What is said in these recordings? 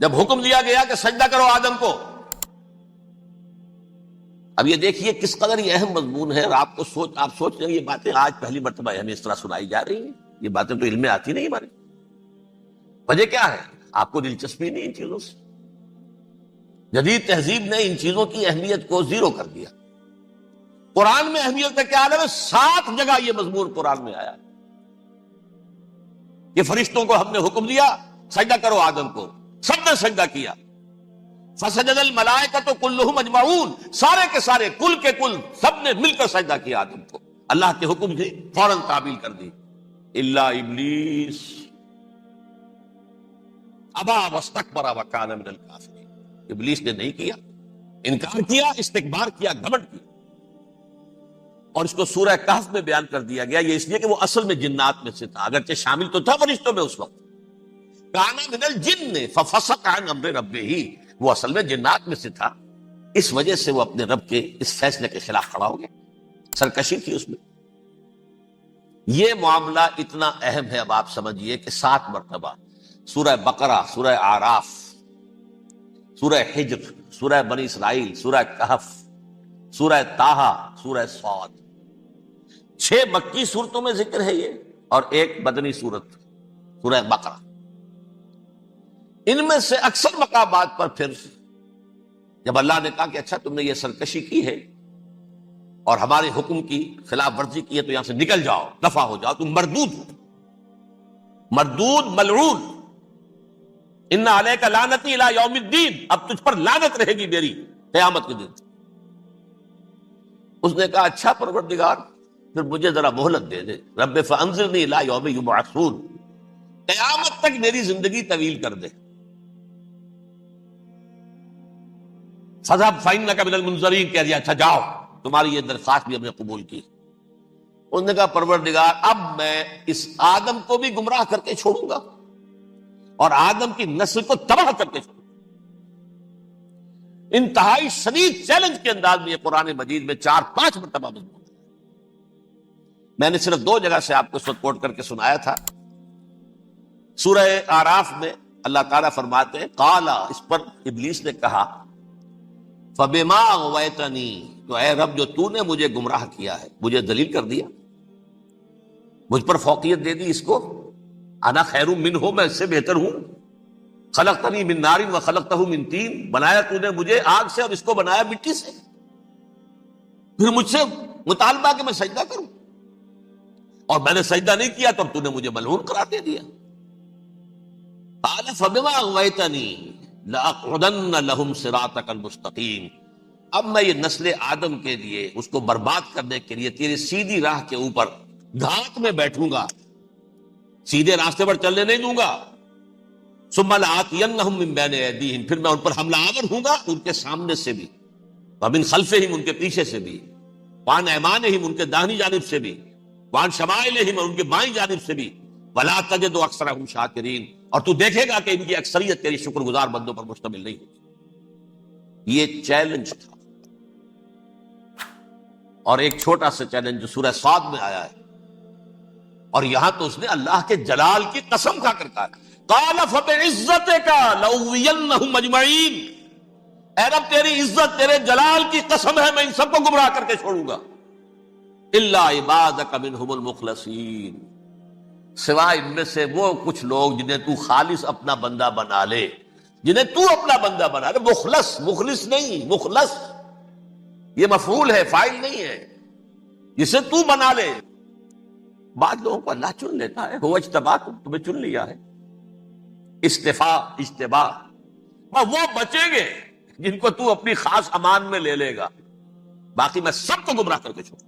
جب حکم دیا گیا کہ سجدہ کرو آدم کو، اب یہ دیکھیے کس قدر یہ اہم مضمون ہے، اور آپ سوچ رہے ہیں یہ باتیں آج پہلی مرتبہ ہمیں اس طرح سنائی جا رہی ہیں، یہ باتیں تو علم میں آتی نہیں ہمارے۔ وجہ کیا ہے؟ آپ کو دلچسپی نہیں ان چیزوں سے۔ جدید تہذیب نے ان چیزوں کی اہمیت کو زیرو کر دیا۔ قرآن میں اہمیت کا کیا عالم ہے؟ 7 جگہ یہ مضمون قرآن میں آیا کہ فرشتوں کو ہم نے حکم دیا سجدہ کرو آدم کو، سب نے سجدہ کیا۔ فسجد الملائکۃ کلھم اجمعون، سارے کے سارے، کل کے کل، سب نے مل کر سجدہ کیا آدم کو، اللہ کے حکم سے فوراً تعمیل کر دی، الا ابلیس ابا واستکبر وکان من الکافرین۔ ابلیس نے نہیں کیا، انکار کیا، استکبار کیا، گھمنڈ کیا۔ اور اس کو سورہ کہف میں بیان کر دیا گیا، یہ اس لیے کہ وہ اصل میں جنات میں سے تھا، اگرچہ شامل تو تھا فرشتوں میں اس وقت۔ کان من الجن ففسق عن امر ربہ، وہ اصل میں جنات میں سے تھا، اس وجہ سے وہ اپنے رب کے اس فیصلے کے خلاف کھڑا ہو گیا، سرکشی تھی اس میں۔ یہ معاملہ اتنا اہم ہے، اب آپ سمجھیے کہ 7 مرتبہ سورہ بقرہ، سورہ اعراف، سورہ حجر، سورہ بنی اسرائیل، سورہ کہف، سورہ طٰہٰ، سورہ صاد، 6 مکی صورتوں میں ذکر ہے یہ، اور 1 مدنی صورت سورہ بقرہ۔ ان میں سے اکثر مقامات پر پھر جب اللہ نے کہا کہ اچھا تم نے یہ سرکشی کی ہے اور ہمارے حکم کی خلاف ورزی کی ہے تو یہاں سے نکل جاؤ، دفع ہو جاؤ، تم مردود ہو، مردود ملعون، ان علیک لعنتی الی یوم الدین، اب تجھ پر لعنت رہے گی میری قیامت کے دن۔ اس نے کہا اچھا پروردگار پھر مجھے ذرا مہلت دے دے، رب فانظرنی الی یوم یبعثون، قیامت تک میری زندگی طویل کر دے۔ فذهب فإنك من المنظرین، کہہ دیا اچھا جاؤ، تمہاری یہ درخواست بھی ہم نے قبول کی۔ انہوں نے کہا پروردگار اب میں اس آدم کو بھی گمراہ کر کے چھوڑوں گا اور آدم کی نسل کو تباہ کر کے چھوڑوں گا۔ انتہائی شدید چیلنج کے انداز میں یہ قرآن مجید میں 4-5 مرتبہ مضمون ہے۔ میں نے صرف 2 جگہ سے آپ کو اس وقت کوٹ کر کے سنایا تھا۔ سورہ اعراف میں اللہ تعالیٰ فرماتے ہیں قالا، اس پر ابلیس نے کہا فَبِمَا أَغْوَيْتَنِي، تو اے رب جو تو نے مجھے گمراہ کیا ہے، مجھے ذلیل کر دیا، مجھ پر فوقیت دے دی، اس کو انا خیر منہ، میں اس سے بہتر ہوں، خلقتنی من نار وخلقتہ من طین، بنایا تو نے مجھے آگ سے اور اس کو بنایا مٹی سے، پھر مجھ سے مطالبہ کہ میں سجدہ کروں، اور میں نے سجدہ نہیں کیا تو اب تو نے مجھے ملعون قرار دے دیا۔ قال فبما اغویتنی لأقعدن لهم صراطک المستقیم، اب میں یہ نسل آدم کے لیے، اس کو برباد کرنے کے لیے تیری سیدھی راہ کے اوپر گھات میں بیٹھوں گا، سیدھے راستے پر چلنے نہیں دوں گا۔ ثم لآتینہم من بین ایدیہم، پھر میں ان پر حملہ آور ہوں گا، ان کے سامنے سے بھی، ومن خلفہم، ان کے پیچھے سے بھی، وعن ایمانہم، ان کے داہنی جانب سے بھی، وعن شمائلہم، اور ان کے بائیں جانب سے بھی، ولا تجد اکثرہم شاکرین، اور تو دیکھے گا کہ ان کی اکثریت تیری شکر گزار بندوں پر مشتمل نہیں ہوگی۔ یہ چیلنج تھا، اور ایک چھوٹا سا چیلنج جو سورہ صاد میں آیا ہے، اور یہاں تو اس نے اللہ کے جلال کی قسم کھا کر کہا قال فبعزتک لأغوینہم اجمعین، اے رب تیری عزت، تیرے جلال کی قسم ہے میں ان سب کو گمراہ کر کے چھوڑوں گا، الا عبادک منہم المخلصین، سوائے ان میں سے وہ کچھ لوگ جنہیں تو خالص اپنا بندہ بنا لے، جنہیں تو اپنا بندہ بنا لے، مخلص، مخلص نہیں، مخلص یہ مفعول ہے، فاعل نہیں ہے، جسے تو بنا لے۔ بعض لوگوں کو اللہ چن لیتا ہے، هو اجتباکم، تمہیں چن لیا ہے، استفاء، اجتباء، وہ بچیں گے جن کو تو اپنی خاص امان میں لے لے گا، باقی میں سب کو گمراہ کر کے چھوڑوں۔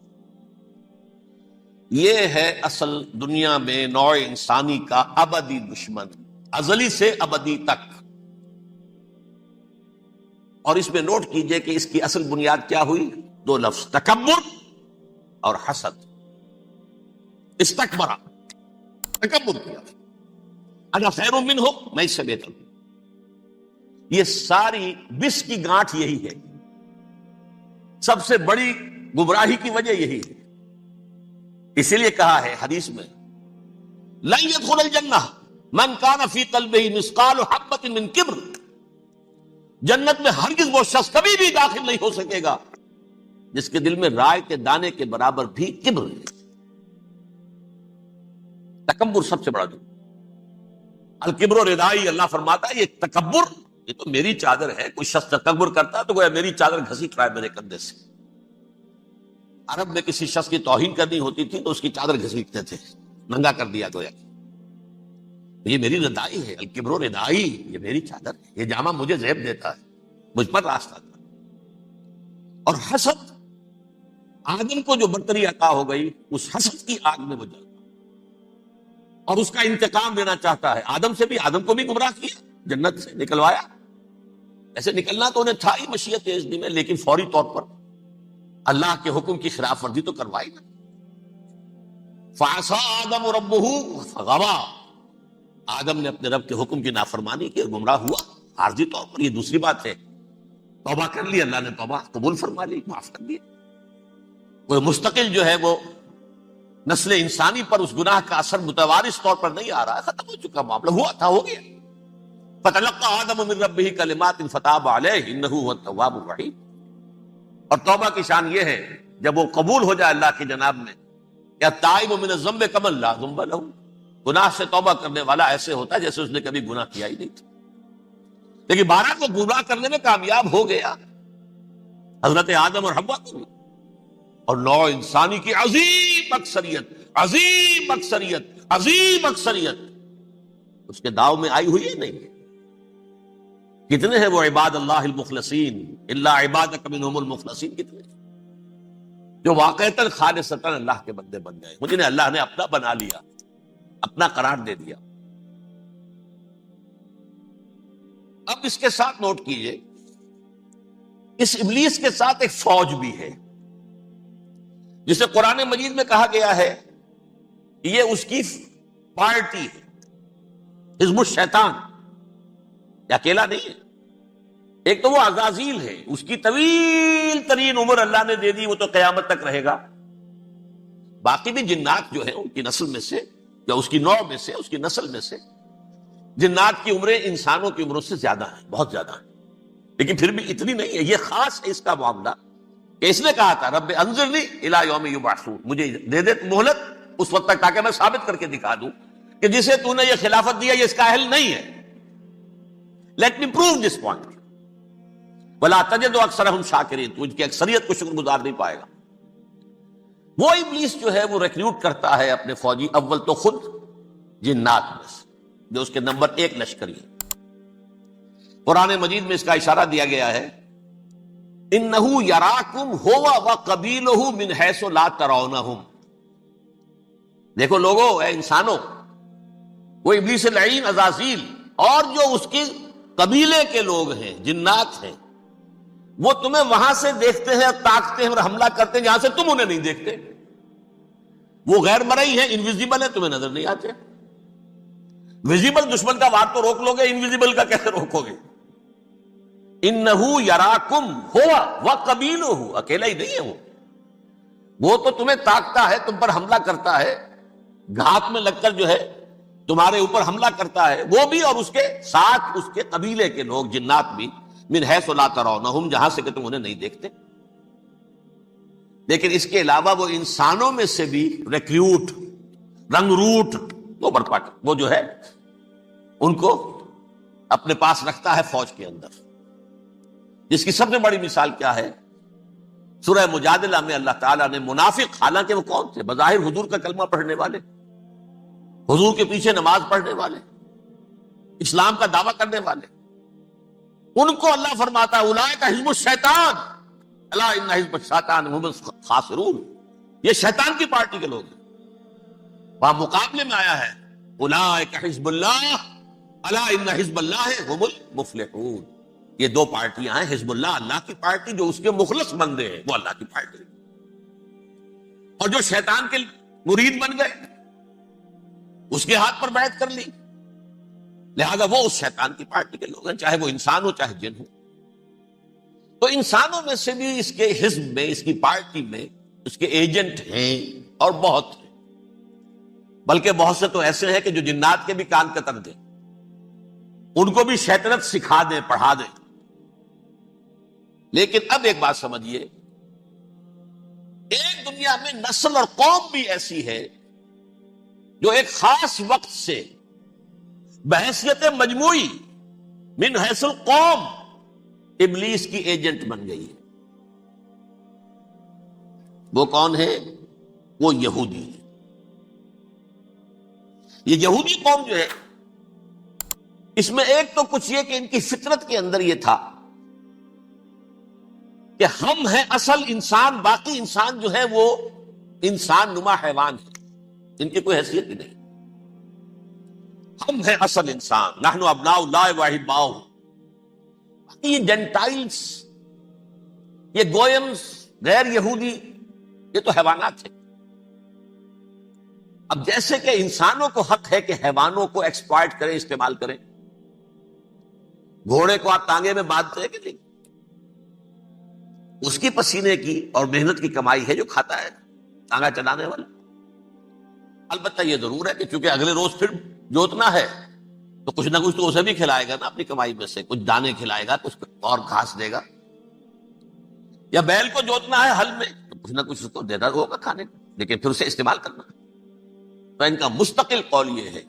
یہ ہے اصل دنیا میں نوع انسانی کا ابدی دشمن، ازلی سے ابدی تک۔ اور اس میں نوٹ کیجئے کہ اس کی اصل بنیاد کیا ہوئی؟ 2 لفظ، تکبر اور حسد۔ استکبرا، تکبر کیا، انا خیر منہ، میں اس سے بہتر ہوں۔ یہ ساری بس کی گانٹھ یہی ہے، سب سے بڑی گمراہی کی وجہ یہی ہے۔ اسی لیے کہا ہے حدیث میں لن يدخل الجنہ من کان فی قلبہ مثقال حبۃ من کبر، جنت میں ہرگز وہ شخص کبھی بھی داخل نہیں ہو سکے گا جس کے دل میں رائے کے دانے کے برابر بھی کبر ہے۔ تکبر سب سے بڑا جرم۔ الکبر ردائی، اللہ فرماتا ہے یہ تکبر، یہ تو میری چادر ہے۔ کوئی شخص تکبر کرتا ہے تو گویا میری چادر گھسیٹ رہا ہے میرے کندھے سے۔ عرب میں کسی شخص کی توہین کرنی ہوتی تھی تو اس کی چادر گھسیٹتے تھے، ننگا کر دیا گویا۔ یہ میری ردائی ہے، الکبر ردائی، یہ میری چادر ہے، یہ جامہ مجھے زیب دیتا ہے، مجھ پر راستہ تھا۔ اور حسد، آدم کو جو برتری عطا ہو گئی اس حسد کی آگ میں وہ جلتا اور اس کا انتقام لینا چاہتا ہے۔ آدم سے بھی، آدم کو بھی گمراہ کیا، جنت سے نکلوایا۔ ایسے نکلنا تو انہیں تھا ہی مشیت اذن میں، لیکن فوری طور پر اللہ کے حکم کی خلاف ورزی تو کروائی نا۔ فعصى آدم ربہ فغوى، آدم نے اپنے رب کے حکم کی نافرمانی کی اور گمراہ ہوا عارضی طور پر۔ یہ دوسری بات ہے، توبہ کر لی، اللہ نے توبہ قبول فرما لی، معاف کر دیا۔ وہ مستقل جو ہے وہ نسل انسانی پر اس گناہ کا اثر متوارث طور پر نہیں آ رہا ہے، ختم ہو چکا معاملہ، ہوا تھا ہو گیا۔ فتلقى آدم من ربہ کلمات فتاب علیہ انہ هو التواب الرحیم۔ اور توبہ کی شان یہ ہے جب وہ قبول ہو جائے اللہ کی جناب میں، یا تائب من الذنب کمن لا ذنب له، گناہ سے توبہ کرنے والا ایسے ہوتا ہے جیسے اس نے کبھی گناہ کیا ہی نہیں تھا۔ لیکن 12 کو گمراہ کرنے میں کامیاب ہو گیا، حضرت آدم اور حوا کو بھی، اور نوع انسانی کی عظیم اکثریت، عظیم اکثریت، عظیم اکثریت اس کے داؤ میں آئی ہوئی ہے نہیں۔ کتنے ہیں وہ عباد اللہ المخلصین، الا عبادک منہم المخلصین، کتنے جو واقعتاً خالصتاً اللہ کے بندے بن گئے، جنہیں اللہ نے اپنا بنا لیا، اپنا قرار دے دیا۔ اب اس کے ساتھ نوٹ کیجئے، اس ابلیس کے ساتھ ایک فوج بھی ہے جسے قرآن مجید میں کہا گیا ہے یہ اس کی پارٹی ہے، حزب الشیطان، یہ اکیلا نہیں ہے۔ ایک تو وہ عزازیل ہے، اس کی طویل ترین عمر اللہ نے دے دی، وہ تو قیامت تک رہے گا۔ باقی بھی جنات جو ہیں ان کی نسل میں سے، یا اس کی نوع میں سے، اس کی نسل میں سے، جنات کی عمریں انسانوں کی عمروں سے زیادہ ہیں، بہت زیادہ ہیں، لیکن پھر بھی اتنی نہیں ہے۔ یہ خاص ہے اس کا معاملہ کہ اس نے کہا تھا رب انظرنی الی یوم یبعثون، مجھے دے دے مہلت اس وقت تک تاکہ میں ثابت کر کے دکھا دوں کہ جسے تو نے یہ خلافت دیا یہ اس کا اہل نہیں ہے۔ Let me prove this point ولا تجد اکثرهم شاکرین، تو ان کی اکثریت کو شکر گزار نہیں پائے گا۔ وہ ابلیس جو ہے وہ ریکروٹ کرتا ہے اپنے فوجی، اول تو خود جنات میں سے جو اس کے نمبر 1 لشکری ہے۔ قرآن مجید میں اس کا اشارہ دیا گیا ہے انہو یراکم ہوا وقبیلہ من حیث لا ترونہم۔ دیکھو لوگو، اے انسانوں، وہ ابلیس لعین عزازیل اور جو اس کے قبیلے کے لوگ ہیں، جنات ہیں، وہ تمہیں وہاں سے دیکھتے ہیں اور تاکتے ہیں اور حملہ کرتے ہیں جہاں سے تم انہیں نہیں دیکھتے۔ وہ غیر مرئی ہیں، انویزیبل ہیں، تمہیں نظر نہیں آتے۔ ویزیبل دشمن کا وار تو روک لو گے، انویزیبل کا کیسے روکو گے؟ انہو یراکم ہوا وقبیلہ، اکیلا ہی نہیں ہے وہ تو تمہیں تاکتا ہے، تم پر حملہ کرتا ہے، گھات میں لگ کر جو ہے تمہارے اوپر حملہ کرتا ہے، وہ بھی اور اس کے ساتھ اس کے قبیلے کے لوگ جنات بھی، من حیث لا ترونہم، جہاں سے کہ تم انہیں نہیں دیکھتے۔ لیکن اس کے علاوہ وہ انسانوں میں سے بھی ریکریوٹ، رنگ روٹ، وہ جو ہے ان کو اپنے پاس رکھتا ہے فوج کے اندر۔ جس کی سب سے بڑی مثال کیا ہے؟ سورہ مجادلہ میں اللہ تعالیٰ نے منافق، حالانکہ وہ کون تھے؟ بظاہر حضور کا کلمہ پڑھنے والے، حضور کے پیچھے نماز پڑھنے والے، اسلام کا دعویٰ کرنے والے، ان کو اللہ فرماتا ہے اولئک حزب الشیطان الا ان حزب الشیطان هم الخاسرون، یہ شیطان کی پارٹی کے لوگ ہیں۔ وہاں مقابلے میں آیا ہے اولئک حزب اللہ الا ان حزب اللہ هم المفلحون۔ یہ دو پارٹیاں ہیں، حزب اللہ اللہ کی پارٹی جو اس کے مخلص بندے ہیں، وہ اللہ کی پارٹی، اور جو شیطان کے مرید بن گئے اس کے ہاتھ پر بیعت کر لی، لہذا وہ اس شیطان کی پارٹی کے لوگ ہیں، چاہے وہ انسان ہو چاہے جن ہو۔ تو انسانوں میں سے بھی اس کے حزب میں، اس کی پارٹی میں اس کے ایجنٹ ہیں، اور بہت ہیں، بلکہ بہت سے تو ایسے ہیں کہ جو جنات کے بھی کان کتر دیں، ان کو بھی شیطنت سکھا دیں، پڑھا دیں۔ لیکن اب ایک بات سمجھیے، ایک دنیا میں نسل اور قوم بھی ایسی ہے جو ایک خاص وقت سے بحیثیت مجموعی من حیث القوم ابلیس کی ایجنٹ بن گئی ہے۔ وہ کون ہے؟ وہ یہودی ہے۔ یہ یہودی قوم جو ہے، اس میں ایک تو کچھ یہ کہ ان کی فطرت کے اندر یہ تھا کہ ہم ہیں اصل انسان، باقی انسان جو ہے وہ انسان نما حیوان ہے، ان کی کوئی حیثیت ہی نہیں۔ ہم ہیں اصل انسان، نحن ابناء اللہ و احباؤہ۔ یہ جینٹائلز، یہ گوئمز، غیر یہودی، یہ تو حیوانات ہیں۔ اب جیسے کہ انسانوں کو حق ہے کہ حیوانوں کو ایکسپلائٹ کریں، استعمال کریں۔ گھوڑے کو آپ ٹانگے میں باندھتے ہیں کہ نہیں؟ اس کی پسینے کی اور محنت کی کمائی ہے جو کھاتا ہے ٹانگا چلانے والا۔ البتہ یہ ضرور ہے کہ چونکہ اگلے روز پھر جوتنا ہے تو کچھ نہ کچھ تو اسے بھی کھلائے گا نا، اپنی کمائی میں سے کچھ دانے کھلائے گا، کچھ اور گھاس دے گا۔ یا بیل کو جوتنا ہے ہل میں تو کچھ نہ کچھ اس کو دینا ہوگا کھانے کو، لیکن پھر اسے استعمال کرنا۔ تو ان کا مستقل قول یہ ہے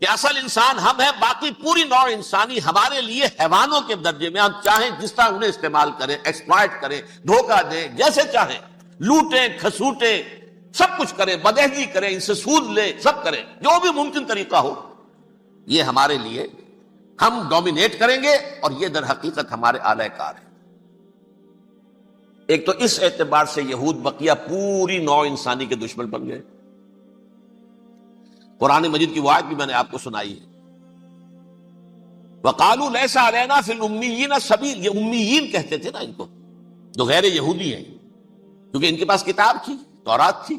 کہ اصل انسان ہم ہیں، باقی پوری نوع انسانی ہمارے لیے حیوانوں کے درجے میں، ہم چاہیں جس طرح انہیں استعمال کریں، ایکسپلائٹ کریں، دھوکہ دیں، جیسے چاہیں لوٹیں کھسوٹیں، سب کچھ کریں، بدہضی کریں، ان سے سود لیں، سب کریں، جو بھی ممکن طریقہ ہو، یہ ہمارے لیے، ہم ڈومینیٹ کریں گے، اور یہ در حقیقت ہمارے اعلی کار ہے۔ ایک تو اس اعتبار سے یہود بقیہ پوری نوع انسانی کے دشمن بن گئے۔ قرآن مجید کی وہ آیت بھی میں نے آپ کو سنائی ہے، وَقَالُوا لَيْسَ عَلَيْنَا فِي الْأُمِّيِّينَ سَبِيلٌ۔ یہ امیین کہتے تھے نا ان کو، جو غیر یہودی ہیں، کیونکہ ان کے پاس کتاب تھی، تورات تھی،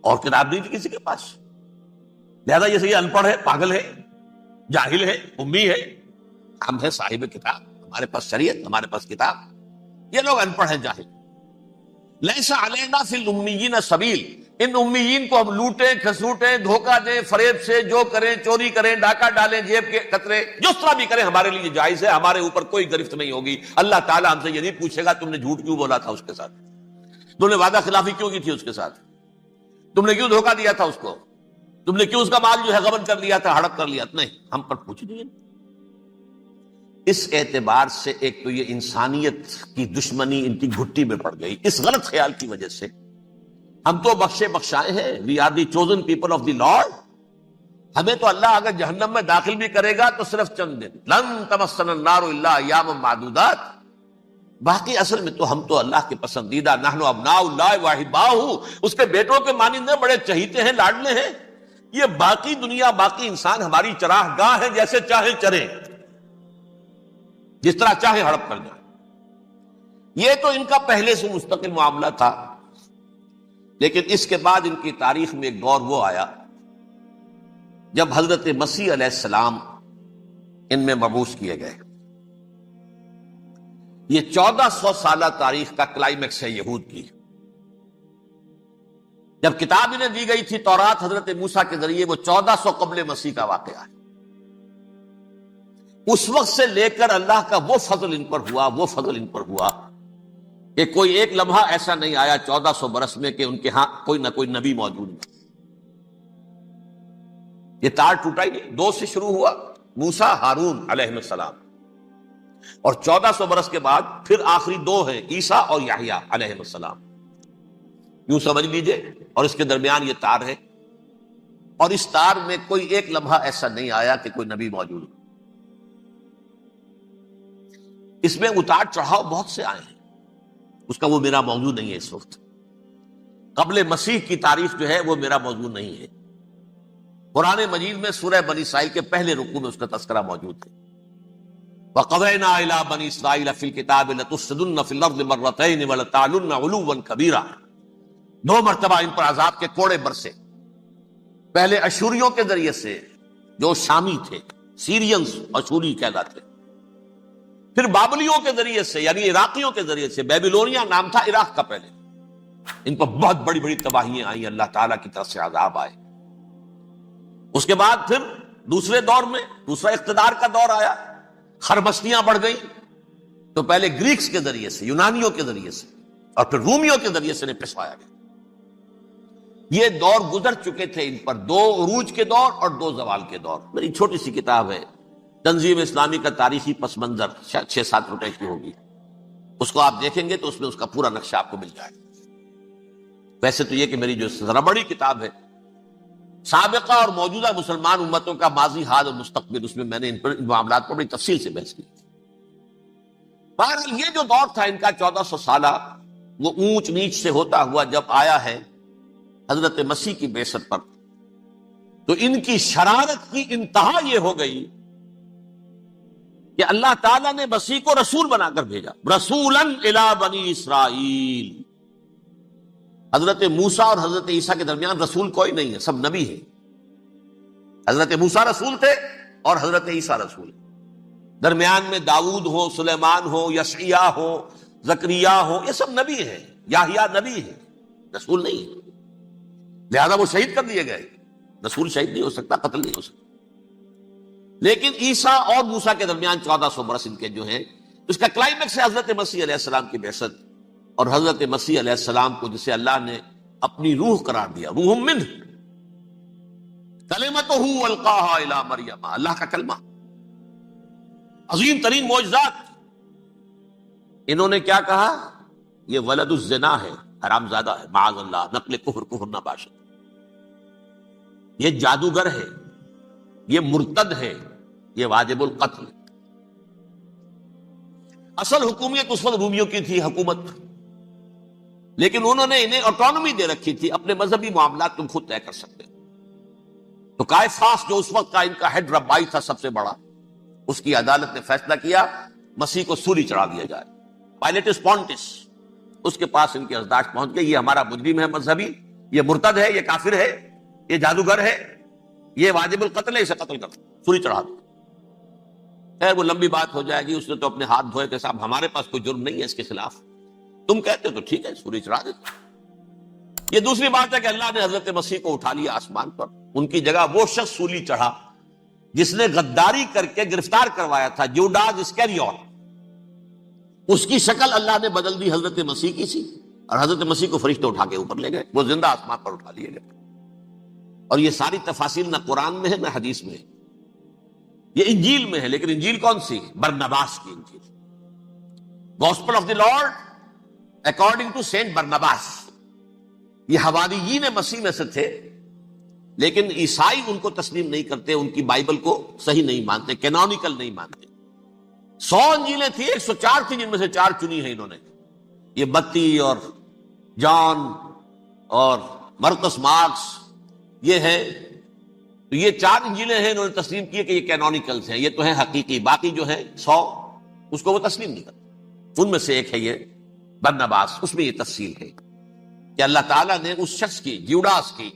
اور کتاب نہیں تھی کسی کے پاس، لہذا یہ ان پڑھ ہے، پاگل ہے، جاہل ہے، امی ہے۔ ہم ہیں صاحب کتاب، ہمارے پاس شریعت، ہمارے پاس کتاب، یہ لوگ ان پڑھ ہیں، جاہل۔ لیسا علینا فی الامیین سبیل، ان امیین کو ہم لوٹیں کھسوٹیں، دھوکہ دیں، فریب سے جو کریں، چوری کریں، ڈاکہ ڈالیں، جیب کے قطرے، جس طرح بھی کریں ہمارے لیے جائز ہے، ہمارے اوپر کوئی گرفت نہیں ہوگی۔ اللہ تعالیٰ ہم سے یہ نہیں پوچھے گا تم نے جھوٹ کیوں بولا تھا اس کے ساتھ، تم نے وعدہ خلافی کیوں کی تھی اس کے ساتھ، تم نے کیوں دھوکہ دیا تھا اس کو، تم نے کیوں اس کا مال جو ہے غبن کر لیا تھا، ہڑپ کر لیا تھا، نہیں، ہم پر پوچھ نہیں۔ اس اعتبار سے ایک تو یہ انسانیت کی دشمنی ان کی گھٹی میں پڑ گئی، اس غلط خیال کی وجہ سے۔ ہم تو بخشے بخشائے ہیں، we are the chosen people of the Lord, ہمیں تو اللہ اگر جہنم میں داخل بھی کرے گا تو صرف چند دن، لن تمسنا النار الا ایاما معدودات، باقی اصل میں تو ہم تو اللہ کے پسندیدہ، نحن ابناء اللہ و احباؤہ، اس کے بیٹوں کے مانندے بڑے چہیتے ہیں، لاڈلے ہیں۔ یہ باقی دنیا، باقی انسان ہماری چراہ گاہ ہے، جیسے چاہے چریں، جس طرح چاہے ہڑپ کر جائیں۔ یہ تو ان کا پہلے سے مستقل معاملہ تھا، لیکن اس کے بعد ان کی تاریخ میں ایک دور وہ آیا جب حضرت مسیح علیہ السلام ان میں مبعوث کیے گئے۔ یہ 1400 سالہ تاریخ کا کلائمیکس ہے یہود کی۔ جب کتاب انہیں دی گئی تھی تورات حضرت موسیٰ کے ذریعے، وہ 1400 قبل مسیح کا واقعہ ہے۔ اس وقت سے لے کر اللہ کا وہ فضل ان پر ہوا، وہ فضل ان پر ہوا کہ کوئی ایک لمحہ ایسا نہیں آیا 1400 برس میں کہ ان کے ہاں کوئی نہ کوئی نبی موجود نہیں۔ یہ تار ٹوٹا ہی نہیں، 2 سے شروع ہوا، موسیٰ ہارون علیہ السلام، اور 1400 برس کے بعد پھر آخری 2 ہیں، عیسیٰ اور یحییٰ علیہ السلام، یوں سمجھ لیجئے، اور اس کے درمیان یہ تار ہے، اور اس تار میں کوئی ایک لمحہ ایسا نہیں آیا کہ کوئی نبی موجود ہو۔ اس میں اتار چڑھاؤ بہت سے آئے ہیں، اس کا وہ میرا موضوع نہیں ہے اس وقت۔ قبل مسیح کی تاریخ جو ہے وہ میرا موضوع نہیں ہے۔ قرآن مجید میں سورہ بنی اسرائیل کے پہلے رکوع میں اس کا تذکرہ موجود ہے۔ وَقَضَيْنَا إِلَىٰ بَنِي إِسْرَائِيلَ فِي الْكِتَابِ لَتُفْسِدُنَّ فِي الْأَرْضِ مَرَّتَيْنِ وَلَتَعْلُنَّ عُلُوًّا كَبِيرًا، 2 مرتبہ ان پر عذاب کے کوڑے برسے، پہلے اشوریوں کے ذریعے سے جو شامی تھے، سیرینز اشوری کہلاتے، پھر بابلیوں کے ذریعے سے یعنی عراقیوں کے ذریعے سے، بیبیلونیا نام تھا عراق کا پہلے، ان پر بہت بڑی بڑی تباہیاں آئیں، اللہ تعالیٰ کی طرف سے عذاب آئے۔ اس کے بعد پھر دوسرے دور میں دوسرا اقتدار کا دور آیا، خربستیاں بڑھ گئیں، تو پہلے گریکس کے ذریعے سے، یونانیوں کے ذریعے سے، اور پھر رومیوں کے ذریعے سے پسوایا گیا۔ یہ دور گزر چکے تھے ان پر، 2 عروج کے دور اور 2 زوال کے دور۔ میری چھوٹی سی کتاب ہے تنظیم اسلامی کا تاریخی پس منظر، شاید 6-7 روپے کی ہوگی، اس کو آپ دیکھیں گے تو اس میں اس کا پورا نقشہ آپ کو مل جائے گا۔ ویسے تو یہ کہ میری جو ذرا بڑی کتاب ہے سابقہ اور موجودہ مسلمان امتوں کا ماضی، حال اور مستقبل، اس میں میں نے ان معاملات پر بڑی تفصیل سے بحث کی۔ بہرحال یہ جو دور تھا ان کا 1400 سالہ، وہ اونچ نیچ سے ہوتا ہوا جب آیا ہے حضرت مسیح کی بعثت پر، تو ان کی شرارت کی انتہا یہ ہو گئی کہ اللہ تعالیٰ نے مسیح کو رسول بنا کر بھیجا، رسولاً الی بنی اسرائیل۔ حضرت موسیٰ اور حضرت عیسیٰ کے درمیان رسول کوئی نہیں ہے، سب نبی ہیں۔ حضرت موسیٰ رسول تھے اور حضرت عیسیٰ رسول ہیں۔ درمیان میں داؤد ہو، سلیمان ہو، یشعیاہ ہو، زکریا ہو، یہ سب نبی ہیں، یحییٰ نبی ہیں، رسول نہیں ہے۔ لہذا وہ شہید کر دیے گئے، رسول شہید نہیں ہو سکتا، قتل نہیں ہو سکتا۔ لیکن عیسیٰ اور موسیٰ کے درمیان 1400 برس ان کے جو ہیں، اس کا کلائمیکس ہے حضرت مسیح علیہ السلام کی بعثت، اور حضرت مسیح علیہ السلام کو جسے اللہ نے اپنی روح قرار دیا، روح منہ، کلمتہ القاہا الی مریم، اللہ کا کلمہ، عظیم ترین معجزات۔ انہوں نے کیا کہا؟ یہ ولد الزنا ہے، حرام زادہ ہے، معاذ اللہ، نقل کفر نہ باشد، یہ جادوگر ہے، یہ مرتد ہے، یہ واجب القتل۔ اصل حکومت اس وقت رومیوں کی تھی، حکومت، لیکن انہوں نے انہیں آٹونومی دے رکھی تھی، اپنے مذہبی معاملات تم خود طے کر سکتے۔ تو کائفاس جو اس وقت کا ان کا ہیڈ ربائی تھا سب سے بڑا، اس کی عدالت نے فیصلہ کیا مسیح کو سولی چڑھا دیا جائے۔ پائلیٹس پونٹس، اس کے پاس ان کی ازداج پہنچ گئی، یہ ہمارا مجرم ہے مذہبی، یہ مرتد ہے، یہ کافر ہے، یہ جادوگر ہے، یہ واجب القتل ہے، اسے قتل کر سولی چڑھا دو۔ خیر وہ لمبی بات ہو جائے گی، اس نے تو اپنے ہاتھ دھوئے کہ صاحب ہمارے پاس کوئی جرم نہیں ہے اس کے خلاف، تم کہتے تو ٹھیک ہے سولی چڑھا دیتے۔ یہ دوسری بات ہے کہ اللہ نے حضرت مسیح کو اٹھا لیا آسمان پر، ان کی جگہ وہ شخص سولی چڑھا جس نے غداری کر کے گرفتار کروایا تھا، جوڈاس اسکریوٹ، اس کی شکل اللہ نے بدل دی حضرت مسیح کی سی، اور حضرت مسیح کو فرشتے اٹھا کے اوپر لے گئے، وہ زندہ آسمان پر اٹھا لیے گئے۔ اور یہ ساری تفاصیل نہ قرآن میں ہے نہ حدیث میں ہے، یہ انجیل میں ہے، لیکن انجیل کون سی؟ برنباس کی انجیل، gospel of the Lord according to Saint Barnabas. یہ حواریین مسیح میں سے تھے، لیکن عیسائی ان کو تسلیم نہیں کرتے، ان کی بائبل کو صحیح نہیں مانتے، کینونیکل نہیں مانتے۔ 100 انجیلیں تھیں، 104 تھی، جن میں سے 4 چنی ہیں انہوں نے، یہ متی اور جان اور مرقس مارکس، یہ ہے، تو یہ 4 انجیلیں ہیں، انہوں نے تسلیم کیے کہ یہ کینونیکلز ہیں، یہ تو ہیں حقیقی، باقی جو ہے 100 اس کو وہ تسلیم نہیں کرتے۔ ان میں سے ایک ہے یہ برنباس، اس میں یہ تفصیل ہے کہ اللہ تعالیٰ نے اس شخص کی، جیوڈاس کی،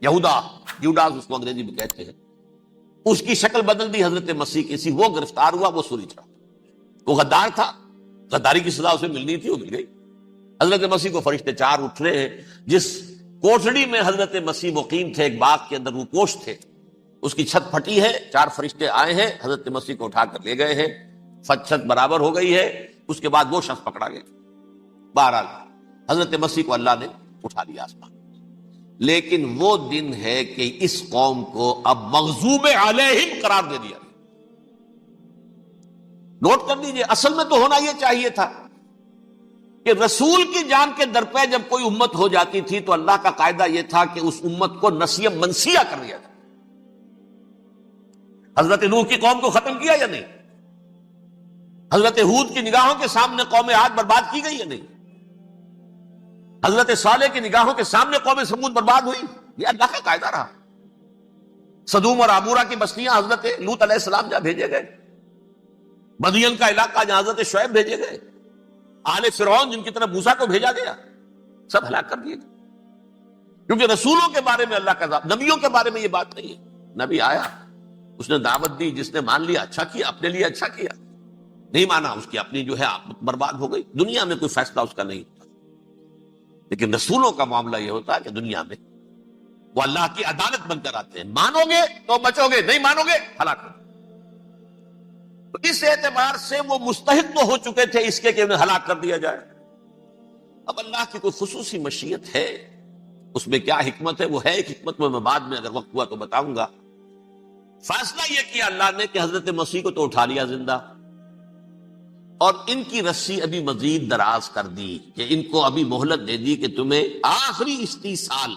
یہودا، جیوڈاس اس کو انگریزی میں کہتے ہیں، اس کی شکل بدل دی حضرت مسیح کی سی، وہ گرفتار ہوا، وہ سولی چڑھا، وہ غدار تھا، غداری کی سزا اسے ملنی تھی، وہ مل گئی۔ حضرت مسیح کو فرشتے 4 اٹھ رہے ہیں، جس کوٹڑی میں حضرت مسیح مقیم تھے، ایک باغ کے اندر روپوش تھے، اس کی چھت پھٹی ہے، 4 فرشتے آئے ہیں، حضرت مسیح کو اٹھا کر لے گئے ہیں، چھت برابر ہو گئی ہے، اس کے بعد وہ شخص پکڑا گیا۔ بہرحال حضرت مسیح کو اللہ نے اٹھا لیا آسمان۔ لیکن وہ دن ہے کہ اس قوم کو اب مغضوب علیہم قرار دے دیا۔ نوٹ کر دیجئے، اصل میں تو ہونا یہ چاہیے تھا کہ رسول کی جان کے در پہ جب کوئی امت ہو جاتی تھی تو اللہ کا قاعدہ یہ تھا کہ اس امت کو نسیہ منسیہ کر دیا جائے۔ حضرت نوح کی قوم کو ختم کیا یا نہیں؟ حضرت ہود کی نگاہوں کے سامنے قوم عاد برباد کی گئی یا نہیں؟ حضرت صالح کی نگاہوں کے سامنے قوم سمود برباد ہوئی؟ یہ اللہ کا قاعدہ رہا۔ سدوم اور عمورہ کی بستیاں حضرت لوط علیہ السلام جہاں بھیجے گئے، مدین کا علاقہ جہاں حضرت شعیب بھیجے گئے، آل فرعون جن کی طرف موسیٰ کو بھیجا گیا، سب ہلاک کر دیے گئے، کیونکہ رسولوں کے بارے میں اللہ کا ذات، نبیوں کے بارے میں یہ بات نہیں ہے۔ نبی آیا، اس نے دعوت دی، جس نے مان لیا اچھا کیا، اپنے لیے اچھا کیا، نہیں مانا اس کی اپنی جو ہے برباد ہو گئی۔ دنیا میں کوئی فیصلہ اس کا نہیں ہوتا، لیکن رسولوں کا معاملہ یہ ہوتا ہے کہ دنیا میں وہ اللہ کی عدالت بن کر آتے ہیں، مانو گے تو بچو گے، نہیں مانو گے ہلاک۔ تو اس اعتبار سے وہ مستحق تو ہو چکے تھے اس کے کہ انہیں ہلاک کر دیا جائے۔ اب اللہ کی کوئی خصوصی مشیت ہے، اس میں کیا حکمت ہے، وہ ہے ایک حکمت، میں بعد میں اگر وقت ہوا تو بتاؤں گا۔ فیصلہ یہ کیا اللہ نے کہ حضرت مسیح کو تو اٹھا لیا زندہ، اور ان کی رسی ابھی مزید دراز کر دی، کہ ان کو ابھی مہلت دے دی کہ تمہیں آخری 30 سال،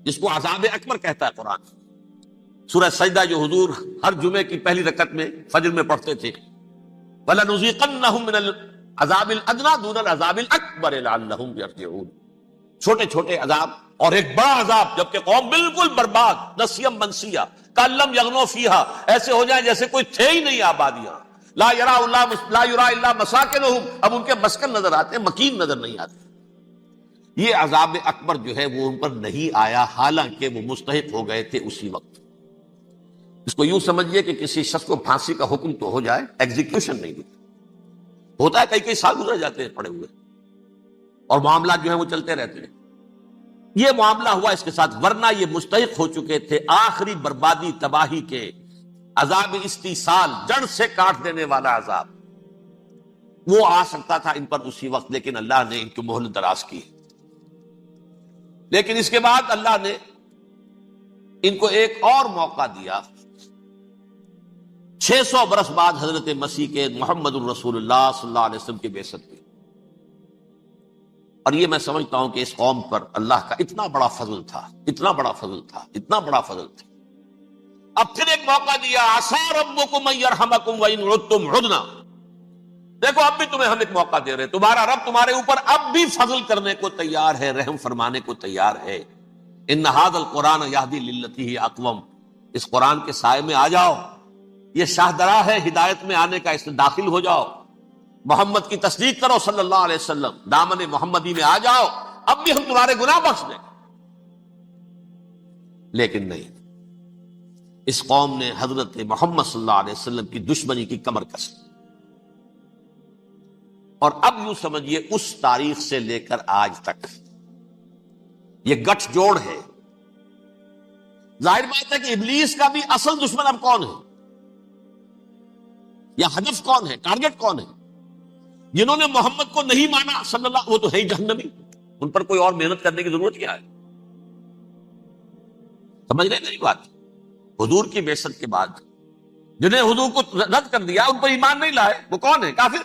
جس کو عذاب اکبر کہتا ہے قرآن، سورہ سجدہ جو حضور ہر جمعے کی پہلی رکعت میں فجر میں پڑھتے تھے، وَلَنُذِيقَنَّهُم مِّنَ الْعَذَابِ الْأَدْنَىٰ دُونَ الْعَذَابِ الْأَكْبَرِ لَعَلَّهُمْ يَرْجِعُونَ، چھوٹے چھوٹے عذاب اور ایک بڑا عذاب، جبکہ قوم بالکل برباد، نسیم منسیہ، کأن لم یغنوا فیہا، ایسے ہو جائیں جیسے کوئی تھے ہی نہیں آبادیاں، لا یرا الا مساکنہم، اب ان کے مسکن نظر آتے ہیں، مکین نظر نہیں آتے۔ یہ عذاب اکبر جو ہے وہ ان پر نہیں آیا، حالانکہ وہ مستحق ہو گئے تھے اسی وقت۔ اس کو یوں سمجھیے کہ کسی شخص کو پھانسی کا حکم تو ہو جائے، ایگزیکیوشن نہیں ہوتا ہے، کئی سال گزر جاتے ہیں پڑے ہوئے، اور معاملات جو ہیں وہ چلتے رہتے ہیں۔ یہ معاملہ ہوا اس کے ساتھ، ورنہ یہ مستحق ہو چکے تھے آخری بربادی تباہی کے، عذاب استیصال، جڑ سے کاٹ دینے والا عذاب، وہ آ سکتا تھا ان پر اسی وقت، لیکن اللہ نے ان کی مہلت دراز کی۔ لیکن اس کے بعد اللہ نے ان کو ایک اور موقع دیا، 600 برس بعد حضرت مسیح کے، محمد الرسول اللہ صلی اللہ علیہ وسلم کی بعثت کی۔ اور یہ میں سمجھتا ہوں کہ اس قوم پر اللہ کا اتنا بڑا فضل تھا، اتنا بڑا فضل تھا، اتنا بڑا فضل تھا۔ اب پھر ایک موقع دیا، عسیٰ ربکم ان یرحمکم وان عدتم عدنا، دیکھو اب بھی تمہیں ہم ایک موقع دے رہے ہیں، تمہارا رب تمہارے اوپر اب بھی فضل کرنے کو تیار ہے، رحم فرمانے کو تیار ہے۔ ان ھذا القرآن یہدی للتی ہی اقوم، اس قرآن کے سائے میں آ جاؤ، یہ شاہدرا ہے ہدایت میں آنے کا، اس میں داخل ہو جاؤ، محمد کی تصدیق کرو صلی اللہ علیہ وسلم، دامن محمدی میں آ جاؤ، اب بھی ہم تمہارے گناہ بخش دیں۔ لیکن نہیں، اس قوم نے حضرت محمد صلی اللہ علیہ وسلم کی دشمنی کی کمر کسی، اور اب یوں سمجھیے اس تاریخ سے لے کر آج تک یہ گٹھ جوڑ ہے۔ ظاہر بات ہے کہ ابلیس کا بھی اصل دشمن اب کون ہے، یا ہدف کون ہے، ٹارگٹ کون ہے؟ جنہوں نے محمد کو نہیں مانا صلی اللہ، وہ تو ہے ہی جہنمی، ان پر کوئی اور محنت کرنے کی ضرورت کیا ہے؟ سمجھ رہے میری بات؟ حضور کی بعثت کے بعد جنہیں حضور کو رد کر دیا، ان پر ایمان نہیں لائے، وہ کون ہے؟ کافر،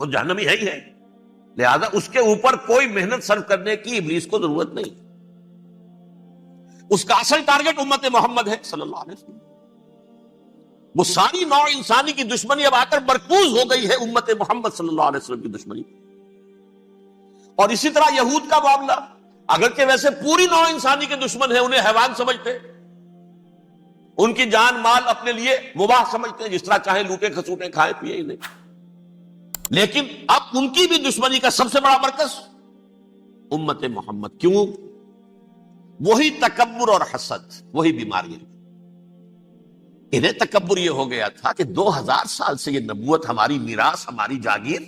وہ جہنمی ہے ہی ہے، لہذا اس کے اوپر کوئی محنت صرف کرنے کی ابلیس کو ضرورت نہیں۔ اس کا اصل ٹارگٹ امت محمد ہے صلی اللہ علیہ وسلم۔ وہ ساری نوع انسانی کی دشمنی اب آ کر مرکوز ہو گئی ہے امت محمد صلی اللہ علیہ وسلم کی دشمنی۔ اور اسی طرح یہود کا معاملہ، اگرچہ ویسے پوری نوع انسانی کے دشمن ہیں، انہیں حیوان سمجھتے، ان کی جان مال اپنے لیے مباح سمجھتے ہیں، جس طرح چاہے لوٹے کھسوٹے کھائے پیے ہی نہیں، لیکن اب ان کی بھی دشمنی کا سب سے بڑا مرکز امت محمد۔ کیوں؟ وہی تکبر اور حسد، وہی بیماریاں۔ انہیں تکبر یہ ہو گیا تھا کہ 2000 سال سے یہ نبوت ہماری میراث، ہماری جاگیر،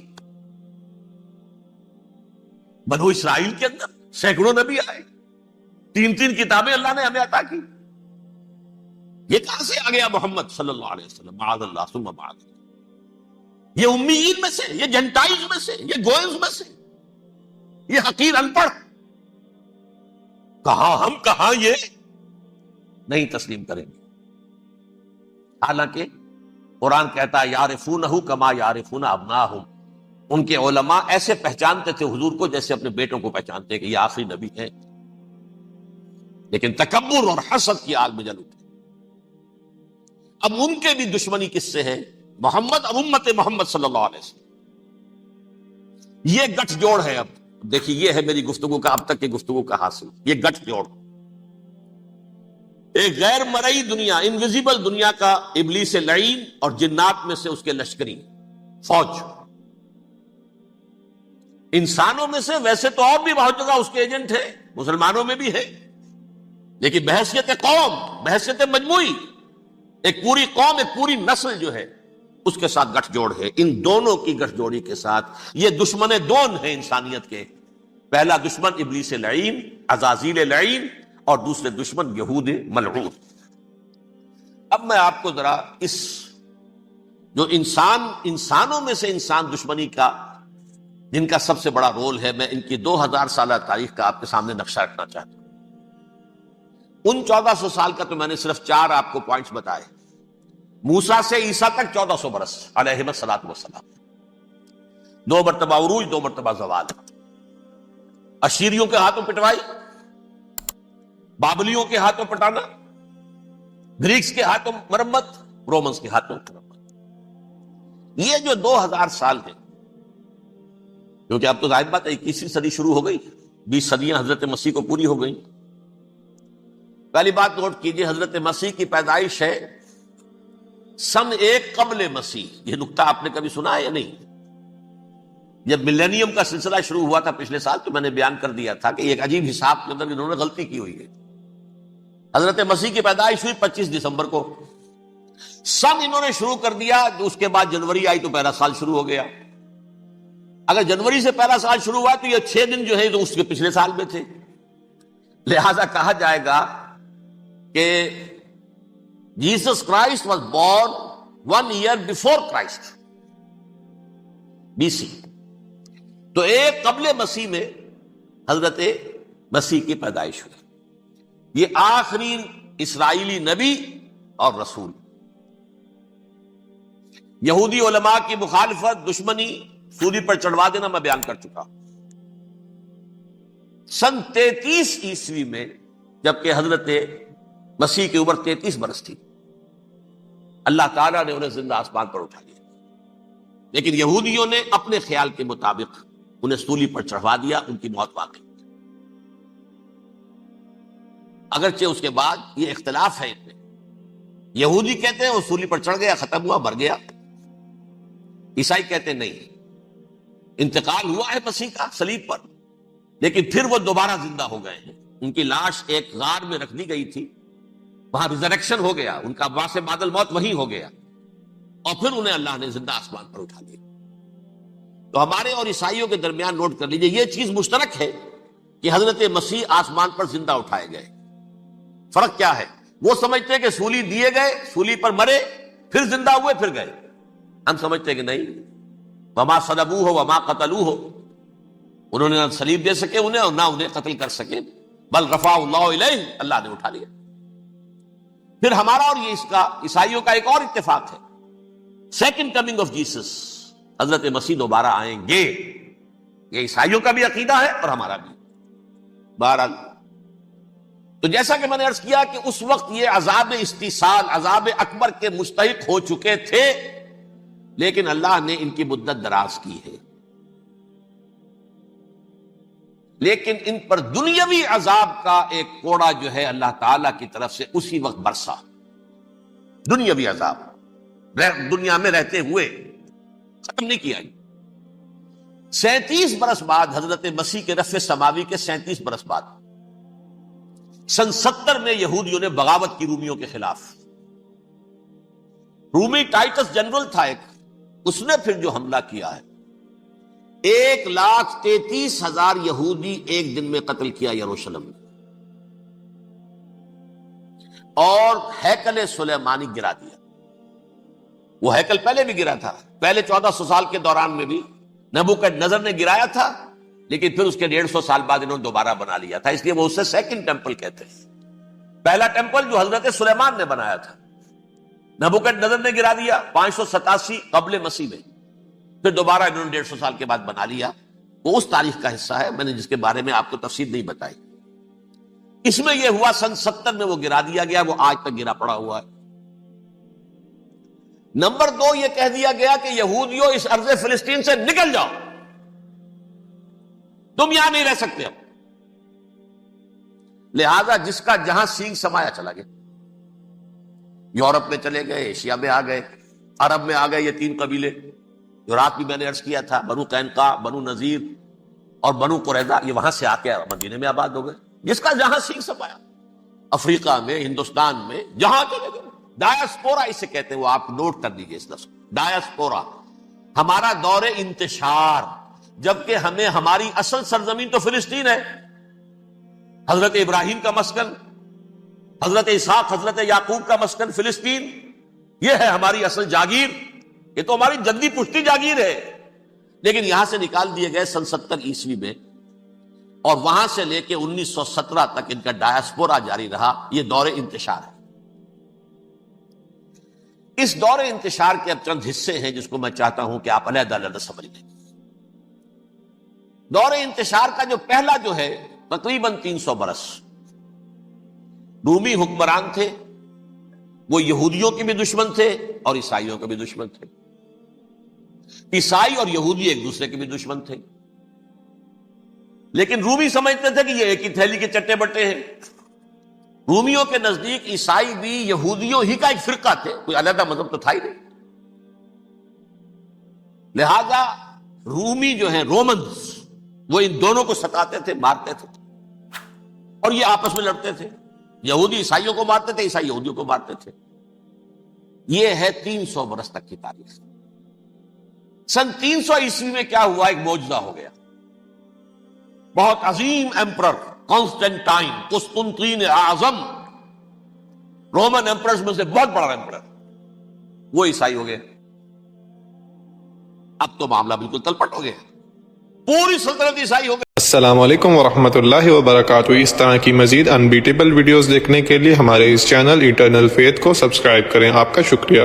بنو اسرائیل کے اندر سینکڑوں نبی آئے، 3 کتابیں اللہ نے ہمیں عطا کی، یہ کہاں سے آ گیا محمد صلی اللہ علیہ وسلم؟ معاذ اللہ ثم معاذ اللہ، یہ امیین میں سے، یہ جنٹائلز میں سے، یہ گوئنز میں سے، یہ حقیر ان پڑھ، کہاں ہم، کہاں یہ نہیں تسلیم کریں گے۔ حالانکہ قرآن کہتا ہے یعرفونہ کما یعرفون ابناہم، ان کے علماء ایسے پہچانتے تھے حضور کو جیسے اپنے بیٹوں کو پہچانتے کہ یہ آخری نبی ہے، لیکن تکبر اور حسد کی آگ میں جل اٹھے۔ اب ان کے بھی دشمنی کس سے ہے؟ محمد، اب امت محمد صلی اللہ علیہ وسلم۔ یہ گٹھ جوڑ ہے۔ اب دیکھیے، یہ ہے میری گفتگو کا اب تک کی گفتگو کا حاصل، یہ گٹھ جوڑ، ایک غیر مرئی دنیا، انویزیبل دنیا کا ابلیس لعین اور جنات میں سے اس کے لشکری فوج، انسانوں میں سے ویسے تو اور بھی بہت جگہ اس کے ایجنٹ ہے، مسلمانوں میں بھی ہے، لیکن بحیثیت قوم، بحیثیت مجموعی، ایک پوری قوم، ایک پوری نسل جو ہے اس کے ساتھ گٹھ جوڑ ہے۔ ان دونوں کی گٹھ جوڑی کے ساتھ یہ دشمن دون ہیں انسانیت کے، پہلا دشمن ابلیس لعین، عزازیل لعین، اور دوسرے دشمن یہود ملعون۔ اب میں آپ کو ذرا اس جو انسانوں میں سے انسان دشمنی کا جن کا سب سے بڑا رول ہے، میں ان کی 2000 سالہ تاریخ کا آپ کے سامنے نقشہ رکھنا چاہتا ہوں۔ ان 1400 سال کا تو میں نے صرف 4 آپ کو پوائنٹس بتائے۔ موسیٰ سے عیسیٰ تک 1400 برس علیہ الصلوۃ والسلام، 2 مرتبہ عروج، 2 مرتبہ زوال، اشیریوں کے ہاتھوں پٹوائی، بابلیوں کے ہاتھوں پٹانا، گریکس کے ہاتھوں مرمت، رومنس کے ہاتھوں مرمت۔ یہ جو 2000 سال ہیں، کیونکہ اب تو ظاہر بات ہے 21ویں صدی شروع ہو گئی، 20 صدیاں حضرت مسیح کو پوری ہو گئی۔ پہلی بات نوٹ کیجئے، حضرت مسیح کی پیدائش ہے سن 1 قبل مسیح۔ یہ نقطہ آپ نے کبھی سنا ہے یا نہیں؟ جب ملینیم کا سلسلہ شروع ہوا تھا پچھلے سال، تو میں نے بیان کر دیا تھا کہ ایک عجیب حساب کے اندر انہوں نے غلطی کی ہوئی ہے۔ حضرت مسیح کی پیدائش ہوئی 25 دسمبر کو، سن انہوں نے شروع کر دیا، اس کے بعد جنوری آئی تو پہلا سال شروع ہو گیا۔ اگر جنوری سے پہلا سال شروع ہوا تو یہ 6 دن جو ہے تو اس کے پچھلے سال میں تھے، لہذا کہا جائے گا کہ Jesus Christ was born 1 year before Christ، BC۔ تو 1 قبل مسیح میں حضرت مسیح کی پیدائش ہوئی۔ یہ آخری اسرائیلی نبی اور رسول۔ یہودی علماء کی مخالفت، دشمنی، سولی پر چڑھوا دینا میں بیان کر چکا۔ سن 33 عیسوی میں جبکہ حضرت مسیح کی عمر 33 برس تھی، اللہ تعالیٰ نے انہیں زندہ آسمان پر اٹھا لیا، لیکن یہودیوں نے اپنے خیال کے مطابق انہیں سولی پر چڑھوا دیا، ان کی موت واقع۔ اگرچہ اس کے بعد یہ اختلاف ہے ان میں، یہودی کہتے ہیں وہ سولی پر چڑھ گیا، ختم ہوا، مر گیا، عیسائی کہتے ہیں نہیں، انتقال ہوا ہے مسیح کا صلیب پر، لیکن پھر وہ دوبارہ زندہ ہو گئے ہیں۔ ان کی لاش ایک غار میں رکھ دی گئی تھی، وہاں ریزریکشن ہو گیا، ان کا باعث بعد الموت وہی ہو گیا، اور پھر انہیں اللہ نے زندہ آسمان پر اٹھا لیا۔ تو ہمارے اور عیسائیوں کے درمیان نوٹ کر لیجئے، یہ چیز مشترک ہے کہ حضرت مسیح آسمان پر زندہ اٹھائے گئے۔ فرق کیا ہے؟ وہ سمجھتے ہیں کہ سولی دیے گئے، سولی پر مرے، پھر زندہ ہوئے، پھر گئے۔ ہم سمجھتے ہیں کہ نہیں، وما صلبوہ وما قتلوہ، انہوں نے نہ صلیب دے سکے انہیں اور نہ انہیں قتل کر سکے، بل رفع اللہ الیہ، اللہ نے اٹھا لیا۔ پھر ہمارا اور یہ اس کا عیسائیوں کا ایک اور اتفاق ہے، سیکنڈ کمنگ آف جیسس، حضرت مسیح دوبارہ آئیں گے۔ یہ عیسائیوں کا بھی عقیدہ ہے اور ہمارا بھی۔ بہرحال تو جیسا کہ میں نے عرض کیا کہ اس وقت یہ عذاب استیصال، عذاب اکبر کے مستحق ہو چکے تھے، لیکن اللہ نے ان کی مدت دراز کی ہے، لیکن ان پر دنیاوی عذاب کا ایک کوڑا جو ہے اللہ تعالی کی طرف سے اسی وقت برسا۔ دنیاوی عذاب دنیا میں رہتے ہوئے ختم نہیں کیا۔ 37 برس بعد حضرت مسیح کے رفع سماوی کے 37 برس بعد سن 70 میں یہودیوں نے بغاوت کی رومیوں کے خلاف۔ رومی ٹائٹس جنرل تھا ایک، اس نے پھر جو حملہ کیا ہے، 1,33,000 یہودی ایک دن میں قتل کیا یروشلم میں، اور ہیکل سلیمانی گرا دیا۔ وہ ہیکل پہلے بھی گرا تھا، پہلے 1400 سال کے دوران میں بھی نبوکدنضر نے گرایا تھا، لیکن پھر اس کے 150 سال بعد انہوں نے دوبارہ بنا لیا تھا، اس لیے وہ اسے سیکنڈ ٹیمپل کہتے ہیں۔ پہلا ٹیمپل جو حضرت سلیمان نے بنایا تھا، نبوکدنضر نے گرا دیا 587 قبل مسیح میں، پھر دوبارہ انہوں نے 150 سال کے بعد بنا لیا۔ وہ اس تاریخ کا حصہ ہے، میں نے جس کے بارے میں آپ کو تفصیل نہیں بتائی۔ اس میں یہ ہوا سن 70 میں وہ گرا دیا گیا، وہ آج تک گرا پڑا ہوا ہے۔ نمبر 2 یہ کہہ دیا گیا کہ یہودیوں اس ارض فلسطین سے نکل جاؤ، تم یہاں نہیں رہ سکتے اب۔ لہذا جس کا جہاں سینگ سمایا چلا گیا، یورپ میں چلے گئے، ایشیا میں آ گئے، عرب میں آ گئے، یہ 3 قبیلے جو رات بھی میں نے عرض کیا تھا، بنو قینقاع، بنو نذیر اور بنو قریظہ، یہ وہاں سے آ کے مدینے میں آباد ہو گئے، جس کا جہاں سینگ سمایا، افریقہ میں، ہندوستان میں، جہاں چلے گئے۔ ڈایاسپورا اسے کہتے ہیں، وہ آپ نوٹ کر دیجئے اس لفظ، ڈایاسپورا، ہمارا دور انتشار، جبکہ ہمیں ہماری اصل سرزمین تو فلسطین ہے، حضرت ابراہیم کا مسکن، حضرت اسحاق، حضرت یعقوب کا مسکن فلسطین، یہ ہے ہماری اصل جاگیر، یہ تو ہماری جدی پشتی جاگیر ہے. لیکن یہاں سے نکال دیے گئے سن 70 عیسوی میں، اور وہاں سے لے کے 1917 تک ان کا ڈایاسپورا جاری رہا. یہ دور انتشار ہے. اس دور انتشار کے اب چند حصے ہیں جس کو میں چاہتا ہوں کہ آپ علیحدہ علیحدہ سمجھ لیں. دور انتشار کا جو پہلا جو ہے تقریباً 300 برس رومی حکمران تھے. وہ یہودیوں کے بھی دشمن تھے اور عیسائیوں کے بھی دشمن تھے. عیسائی اور یہودی ایک دوسرے کے بھی دشمن تھے. لیکن رومی سمجھتے تھے کہ یہ ایک ہی تھیلی کے چٹے بٹے ہیں. رومیوں کے نزدیک عیسائی بھی یہودیوں ہی کا ایک فرقہ تھے، کوئی علیحدہ مذہب تو تھا ہی نہیں. لہذا رومی جو ہیں رومنز، وہ ان دونوں کو ستاتے تھے، مارتے تھے، اور یہ آپس میں لڑتے تھے. یہودی عیسائیوں کو مارتے تھے، عیسائی یہودیوں کو مارتے تھے. یہ ہے 300 برس تک کی تاریخ. سن 300 عیسوی میں کیا ہوا؟ ایک معجزہ ہو گیا. بہت عظیم ایمپرر کانسٹینٹائن، قسطنطین اعظم، رومن ایمپررز میں سے بہت بڑا ایمپرر، وہ عیسائی ہو گئے. اب تو معاملہ بالکل تلپٹ ہو گیا، پوری سلطنت عیسائی ہو گئی. السلام علیکم ورحمۃ اللہ وبرکاتہ. اس طرح کی مزید انبیٹیبل ویڈیوز دیکھنے کے لیے ہمارے اس چینل ایٹرنل فیتھ کو سبسکرائب کریں. آپ کا شکریہ.